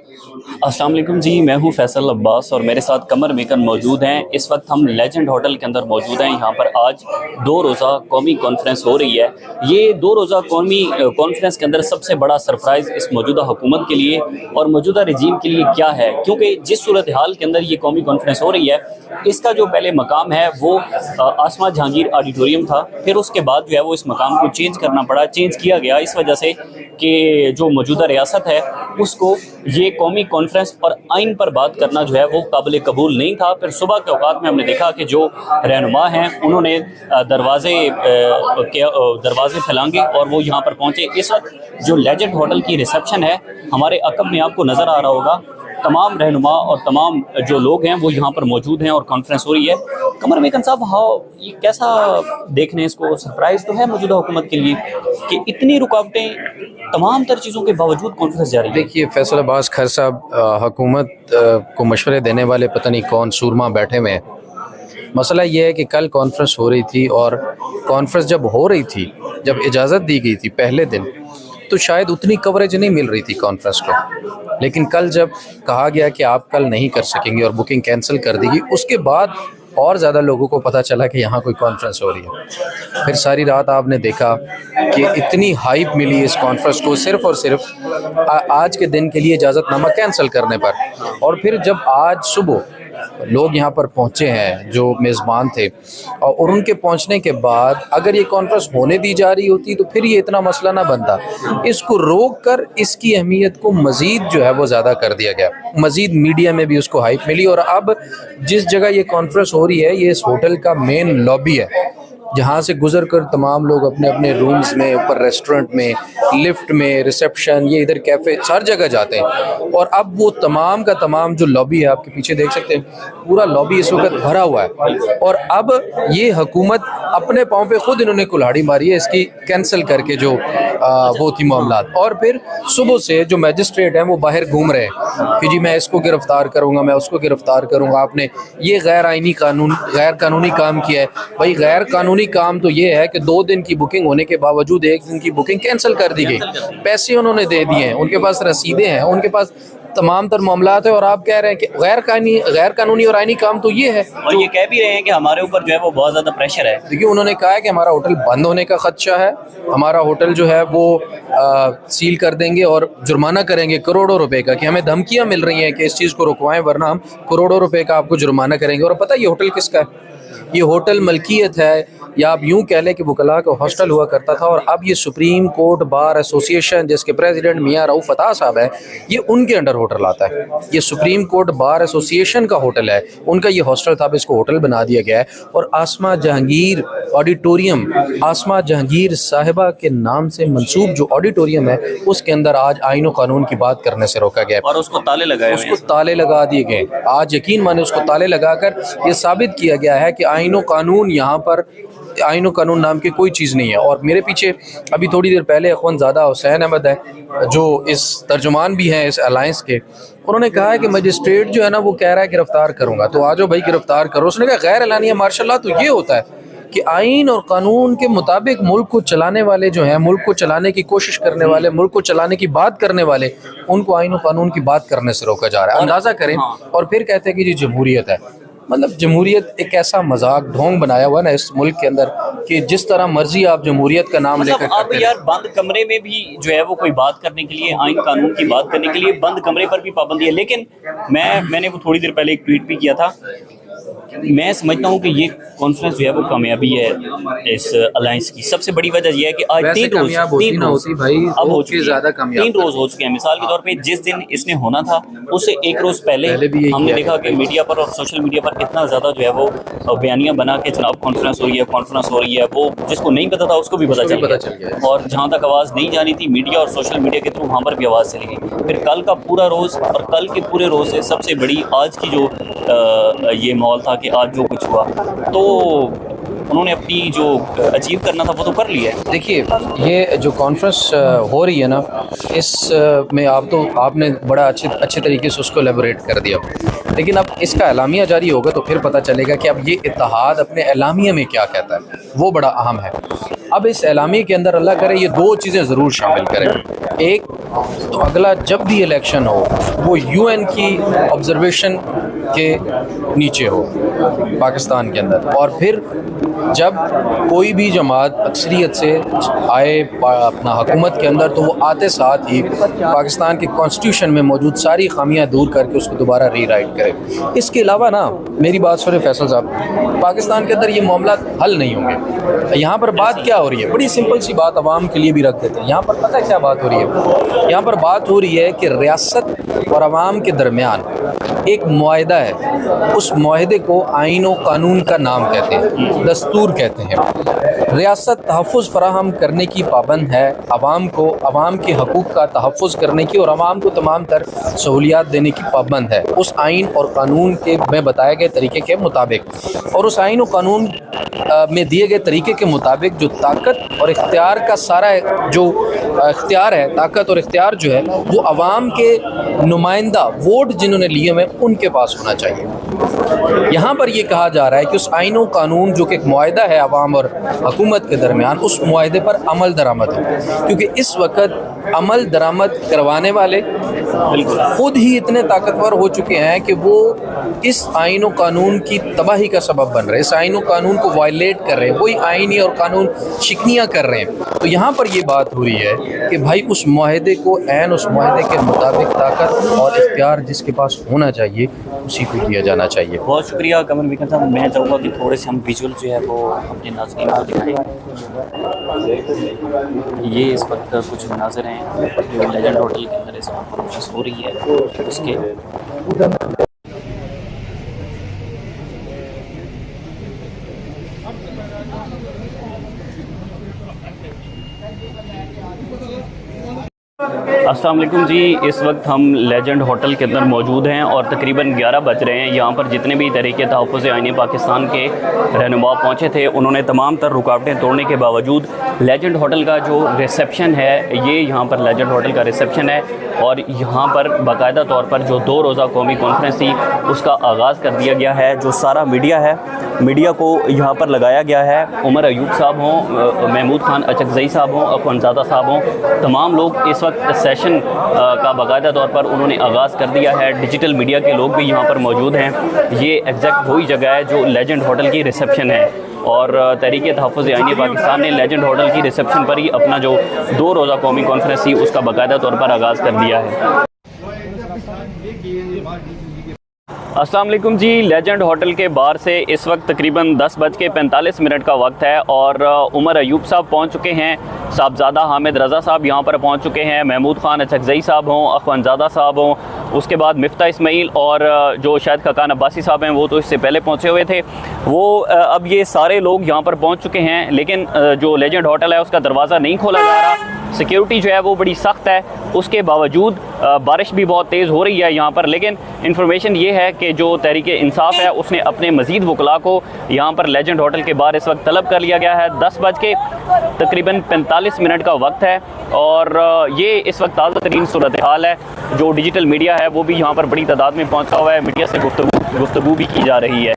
अस्सलाम वालेकुम जी, मैं हूं फैसल अब्बास और मेरे साथ कमर मेकर मौजूद हैं। इस वक्त हम लेजेंड होटल के अंदर मौजूद हैं। यहाँ पर आज 2 रोज़ा कौमी कॉन्फ्रेंस हो रही है। ये 2 रोज़ा कौमी कॉन्फ्रेंस के अंदर सबसे बड़ा सरप्राइज़ इस मौजूदा हुकूमत के लिए और मौजूदा रजीम के लिए क्या है, क्योंकि जिस सूरत हाल के अंदर ये कौमी कॉन्फ्रेंस हो रही है, इसका जो पहले मकाम है वो आसमा जहांगीर ऑडिटोरियम था। फिर उसके बाद जो है वो इस मकाम को चेंज करना पड़ा। चेंज किया गया इस वजह से कि जो मौजूदा रियासत है उसको ये कौमी कॉन्फ्रेंस और आइन पर बात करना जो है वो काबिल कबूल नहीं था। फिर सुबह के औकात में हमने देखा कि जो रहनुमा हैं उन्होंने दरवाजे फैलांगे और वो यहाँ पर पहुँचे। इस वक्त जो लेजेंड होटल की रिसेप्शन है हमारे अकब में आपको नज़र आ रहा होगा। तमाम रहनुमा और तमाम जो लोग हैं वो यहाँ पर मौजूद हैं और कॉन्फ्रेंस हो रही है। कमर मेकन साहब, ये कैसा देखने इसको सरप्राइज़ तो है मौजूदा हुकूमत के लिए कि इतनी रुकावटें तमाम तर चीज़ों के बावजूद कॉन्फ्रेंस जारी है। देखिए फैसल अब्बास खैर साहब, हुकूमत को मशवरे देने वाले पता नहीं कौन सूरमा बैठे हुए हैं। मसला ये है कि कल कॉन्फ्रेंस हो रही थी और कॉन्फ्रेंस जब हो रही थी, जब इजाज़त दी गई थी पहले दिन, तो शायद उतनी कवरेज नहीं मिल रही थी कॉन्फ्रेंस को। लेकिन कल जब कहा गया कि आप कल नहीं कर सकेंगे और बुकिंग कैंसिल कर दी गई, उसके बाद और ज़्यादा लोगों को पता चला कि यहाँ कोई कॉन्फ्रेंस हो रही है। फिर सारी रात आपने देखा कि इतनी हाइप मिली इस कॉन्फ्रेंस को सिर्फ़ और सिर्फ आज के दिन के लिए इजाज़तनामा कैंसिल करने पर। और फिर जब आज सुबह लोग यहाँ पर पहुँचे हैं जो मेज़बान थे, और उनके पहुँचने के बाद अगर ये कॉन्फ्रेंस होने दी जा रही होती तो फिर ये इतना मसला ना बनता। इसको रोक कर इसकी अहमियत को मज़ीद जो है वो ज़्यादा कर दिया गया। मज़ीद मीडिया में भी उसको हाइप मिली। और अब जिस जगह ये कॉन्फ्रेंस हो रही है, ये इस होटल का मेन लॉबी है, जहाँ से गुजर कर तमाम लोग अपने अपने रूम्स में, ऊपर रेस्टोरेंट में, लिफ्ट में, रिसेप्शन, ये इधर कैफ़े, हर जगह जाते हैं। और अब वो तमाम का तमाम जो लॉबी है, आपके पीछे देख सकते हैं, पूरा लॉबी इस वक्त भरा हुआ है। और अब ये हुकूमत अपने पाँव पे खुद इन्होंने कुल्हाड़ी मारी है इसकी कैंसिल करके जो वो थी मामलात। और फिर सुबह से जो मैजिस्ट्रेट हैं वो बाहर घूम रहे हैं कि जी मैं इसको गिरफ्तार करूँगा, मैं उसको गिरफ्तार करूँगा, आपने ये गैर कानूनी काम किया है। भाई गैर कानूनी काम तो ये है कि 2 दिन की बुकिंग होने के बावजूद 1 दिन की बुकिंग कैंसिल कर दी गई। पैसे उन्होंने दे दिए हैं, उनके पास रसीदें हैं, उनके पास तमाम तर मामलात है, और आप कह रहे हैं कि गैर कानूनी और आईनी काम तो ये है। और ये कह भी रहे हैं कि हमारे ऊपर जो है वो बहुत ज़्यादा प्रेशर है। देखिए उन्होंने कहा है कि हमारा होटल बंद होने का खदशा है, हमारा होटल जो है वो सील कर देंगे और जुर्माना करेंगे करोड़ों रुपए का, कि हमें धमकियां मिल रही हैं कि इस चीज़ को रुकवाएं वरना हम करोड़ों रुपए का आपको जुर्माना करेंगे। और पता है ये होटल किसका है? ये होटल मलकियत है, या आप यूँ कह लें कि वकला का हॉस्टल हुआ करता था, और अब ये सुप्रीम कोर्ट बार एसोसिएशन जिसके प्रेसिडेंट मियाँ रऊफ अता साहब है, ये उनके अंडर होटल आता है। ये सुप्रीम कोर्ट बार एसोसिएशन का होटल है, उनका ये हॉस्टल था, अब इसको होटल बना दिया गया है। और आसमा जहांगीर ऑडिटोरियम, आसमा जहांगीर साहिबा के नाम से मंसूब जो ऑडिटोरियम है, उसके अंदर आज आइन और कानून की बात करने से रोका गया और उसको ताले लगाए, उसको ताले लगा दिए गए। आज यकीन माने उसको ताले लगाकर ये साबित किया गया है कि आइन और कानून, यहाँ पर आइन और कानून नाम की कोई चीज़ नहीं है। और मेरे पीछे अभी थोड़ी देर पहले अखवंज़ादा हुसैन अहमद है, जो इस तर्जुमान भी हैं इस अलायंस के, उन्होंने कहा है कि मजिस्ट्रेट जो है ना वो कह रहा है गिरफ्तार करूँगा, तो आ जाओ भाई गिरफ्तार करो। उसने कहा गैर एलानिया मार्शल लॉ तो ये होता है कि आइन और कानून के मुताबिक मुल्क को चलाने वाले जो हैं, मुल्क को चलाने की कोशिश करने वाले, मुल्क को चलाने की बात करने वाले, उनको आइन और कानून की बात करने से रोका जा रहा है। अंदाज़ा करें। और फिर कहते हैं कि जी जमहूरियत है। मतलब जमहूरियत एक ऐसा मजाक ढोंग बनाया हुआ ना इस मुल्क के अंदर कि जिस तरह मर्जी आप जमहूरियत का नाम लेकर अब यार बंद कमरे में भी जो है वो कोई बात करने के लिए, आइन कानून की बात करने के लिए बंद कमरे पर भी पाबंदी है। लेकिन मैंने वो थोड़ी देर पहले एक ट्वीट भी किया था। मैं समझता हूँ कि ये कॉन्फ्रेंस जो है वो कामयाबी है इस अलायंस की। सबसे बड़ी वजह यह है कि आज 3 रोज अब हो चुके हैं। मिसाल के तौर पे जिस दिन इसने होना था उससे 1 रोज पहले हमने देखा कि मीडिया पर और सोशल मीडिया पर कितना ज़्यादा जो है वो बयानियां बना के जनाब कॉन्फ्रेंस हो रही है, वो जिसको नहीं पता था उसको भी पता चल गया। और जहाँ तक आवाज़ नहीं जानी थी मीडिया और सोशल मीडिया के थ्रू वहाँ पर भी आवाज़ चली गई। फिर कल का पूरा रोज़ और कल के पूरे रोज़ से सबसे बड़ी आज की जो ये माहौल था कि आज जो कुछ हुआ, तो उन्होंने अपनी जो अचीव करना था वो तो कर लिया है। देखिए ये जो कॉन्फ्रेंस हो रही है ना, इस में आपने बड़ा अच्छे तरीके से उसको एलेबोरेट कर दिया। लेकिन अब इसका एलामिया जारी होगा तो फिर पता चलेगा कि अब ये इत्तेहाद अपने एलामिया में क्या कहता है, वो बड़ा अहम है। अब इस एलामी के अंदर अल्लाह करे ये दो चीज़ें ज़रूर शामिल करें। एक तो अगला जब भी इलेक्शन हो वो UN की ऑब्जर्वेशन के नीचे हो पाकिस्तान के अंदर, और फिर जब कोई भी जमात अक्सरियत से आए अपना हुकूमत के अंदर तो वो आते साथ ही पाकिस्तान के कॉन्स्टिट्यूशन में मौजूद सारी खामियां दूर करके उसको दोबारा रीराइट करे। इसके अलावा ना मेरी बात सुने फैसल साहब, पाकिस्तान के अंदर ये मामला हल नहीं होंगे। यहाँ पर बात क्या हो रही है, बड़ी सिंपल सी बात आवाम के लिए भी रख देते हैं। यहाँ पर पता है क्या बात हो रही है? यहाँ पर बात हो रही है कि रियासत और आवाम के दरमियान एक मुआहदा है, उस मुआहदे को आइन और कानून का नाम कहते हैं, दस्तूर कहते हैं। रियासत तहफ़्फ़ुज़ फराहम करने की पाबंद है, आवाम को आवाम के हकूक़ का तहफ़्फ़ुज़ करने की और आवाम को तमाम तर सहूलियात देने की पाबंद है उस आइन और कानून के में बताए गए तरीके के मुताबिक। और उस आइन और कानून में दिए गए तरीके के मुताबिक जो ताकत और इख्तियार का सारा जो इख्तियार है, ताकत और इख्तियार जो है वो आवाम के नुमाइंदा वोट जिन्होंने लिए हुए उनके पास होना चाहिए। यहाँ पर ये कहा जा रहा है कि उस आइन और कानून जो कि एक मुआहदा है आवाम और हुकूमत के दरमियान, उस मुआहदे पर अमल दरामद हो, क्योंकि इस वक्त अमल दरामद करवाने वाले खुद ही इतने ताकतवर हो चुके हैं कि वो इस आइन और कानून की तबाही का सबब बन रहे हैं, इस आइन और कानून को वायलेट कर रहे हैं, वही आइनी और कानून शिकनियाँ कर रहे हैं। तो यहाँ पर ये बात हो रही है कि भाई उस मुआहदे को ऐन उस मुआहदे के मुताबिक ताकत और इख्तियार जिसके पास होना चाहिए उसी को दिया जाना चाहिए। बहुत शुक्रिया कमर विकन साहब। मैं चाहूँगा कि थोड़े से हम विजुअल जो है वो अपने नाज़रीन को दिखाएं। ये इस वक्त कुछ मनाज़िर हैं लेजेंड होटल के अंदर इस वक्त कॉन्फ्रेंस हो रही है उसके। अस्सलाम वालेकुम जी, इस वक्त हम लेजेंड होटल के अंदर मौजूद हैं और तकरीबन 11 बज रहे हैं। यहाँ पर जितने भी तरीके तहफ़्फ़ुज़ आईनी पाकिस्तान के रहनुमा पहुँचे थे उन्होंने तमाम तर रुकावटें तोड़ने के बावजूद लेजेंड होटल का जो रिसेप्शन है, ये यहाँ पर लेजेंड होटल का रिसेप्शन है और यहाँ पर बाकायदा तौर पर जो 2 रोज़ा कौमी कॉन्फ्रेंस थी उसका आगाज़ कर दिया गया है। जो सारा मीडिया है, मीडिया को यहाँ पर लगाया गया है। उमर अयूब साहब हों, महमूद खान अचकज़ई साहब हों, अखवंज़ादा साहब हों, तमाम लोग इस वक्त सेशन का बाकायदा तौर पर उन्होंने आगाज़ कर दिया है। डिजिटल मीडिया के लोग भी यहाँ पर मौजूद हैं। ये एग्जैक्ट वही जगह है जो लेजेंड होटल की रिसेप्शन है और तहरीक तहफ़्फ़ुज़ आईनी पाकिस्तान ने लेजेंड होटल की रिसेप्शन पर ही अपना जो 2 रोज़ा कौमी कॉन्फ्रेंस थी उसका बाकायदा तौर पर आगाज़ कर दिया है। अस्सलाम वालेकुम जी, लेजेंड होटल के बाहर से इस वक्त तकरीबन 10:45 का वक्त है और उमर अयूब साहब पहुंच चुके हैं, साहबजादा हामिद रज़ा साहब यहाँ पर पहुंच चुके हैं, महमूद खान अचकज़ई साहब हों, अखवंज़ादा साहब हों, उसके बाद मिफ्ता इस्माइल और जो शायद खकान अब्बासी साहब हैं वो तो इससे पहले पहुँचे हुए थे। वो अब ये सारे लोग यहाँ पर पहुँच चुके हैं, लेकिन जो लेजेंड होटल है उसका दरवाज़ा नहीं खोला जा रहा। सिक्योरिटी जो है वो बड़ी सख्त है, उसके बावजूद बारिश भी बहुत तेज़ हो रही है यहाँ पर। लेकिन इन्फॉर्मेशन ये है कि जो तहरीक इंसाफ है उसने अपने मज़ीद वकला को यहाँ पर लेजेंड होटल के बाहर इस वक्त तलब कर लिया गया है। 10:45 का वक्त है और ये इस वक्त ताज़ा तरीन सूरत हाल है। जो डिजिटल मीडिया है वो भी यहाँ पर बड़ी तादाद में पहुँचा हुआ है, मीडिया से गुफ्तगू भी की जा रही है।